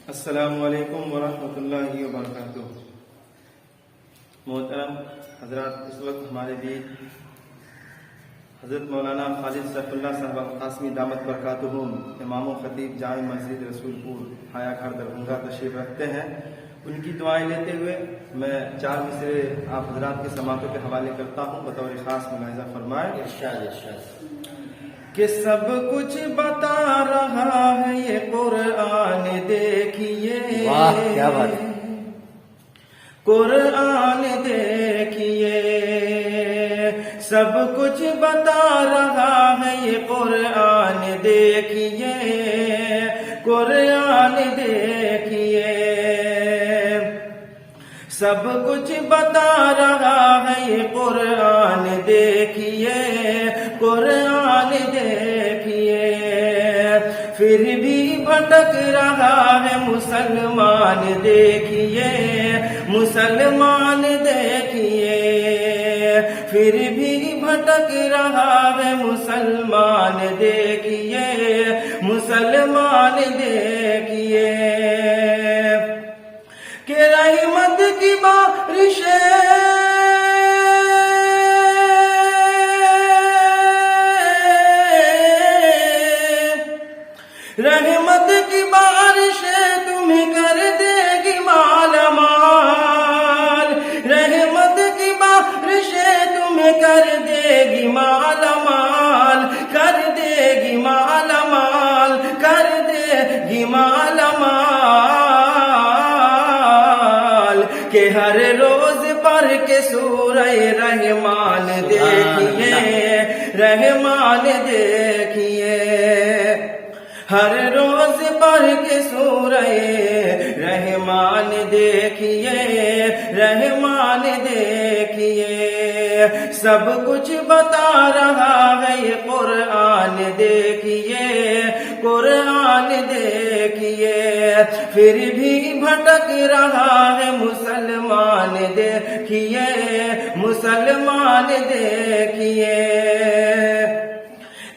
السلام علیکم ورحمۃ اللہ وبرکاتہ۔ محترم حضرات، اس وقت ہمارے بیچ حضرت مولانا خالد سیف اللہ صاحب قاسمی دامت برکاتہم، امام و خطیب جامع مسجد رسول پور حیا گھر دربھنگا تشریف رکھتے ہیں۔ ان کی دعائیں لیتے ہوئے میں 4 مصرے آپ حضرات کے سماعتوں کے حوالے کرتا ہوں، بطور خاص ملاحظہ فرمائیں۔ کہ سب کچھ بتا رہا ہے یہ قرآن، دیکھیے واہ کیا بات ہے۔ قرآن دیکھیے سب کچھ بتا رہا ہے یہ قرآن، دیکھیے قرآن دیکھیے سب کچھ بتا رہا ہے یہ قرآن، دیکھیے قرآن دیکھیے پھر بھی بھٹک رہا ہے مسلمان، دیکھیے مسلمان دیکھیے پھر بھی بھٹک رہا ہے مسلمان، دیکھیے مسلمان دیکھیے کہ رحمت کی بارشیں رحمت کی بارشیں تمہیں کر دے گی مالا مال، رحمت کی بارشیں تمہیں کر دے گی مالا مال، کر دے گی مالا مال، کر دے گی مالا مال کہ ہر روز پڑھ کے سورہ رحمان دیکھیے رحمان دیکھیے ہر روز پڑھ کے سورہ رحمان دیکھیے رحمان دیکھیے سب کچھ بتا رہا ہے یہ قرآن، دیکھیے قرآن دیکھیے پھر بھی بھٹک رہا ہے مسلمان، دیکھیے مسلمان دیکھیے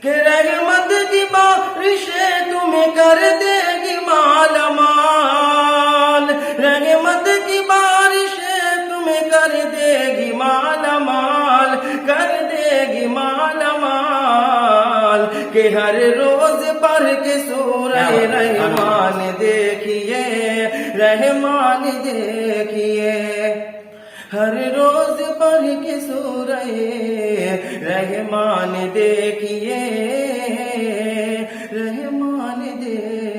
کہ رحمت کی بارشیں تمہیں کر دے گی مالا مال، رحمت کی بارشیں تمہیں کر دے گی مالا مال، کر دے گی مالا مال کہ ہر روز پڑھ کے سورہ رحمان دیکھیے رحمان دیکھیے ہر روز پڑھ کے سورہ رحمان دیکھیے رحمان دیکھیے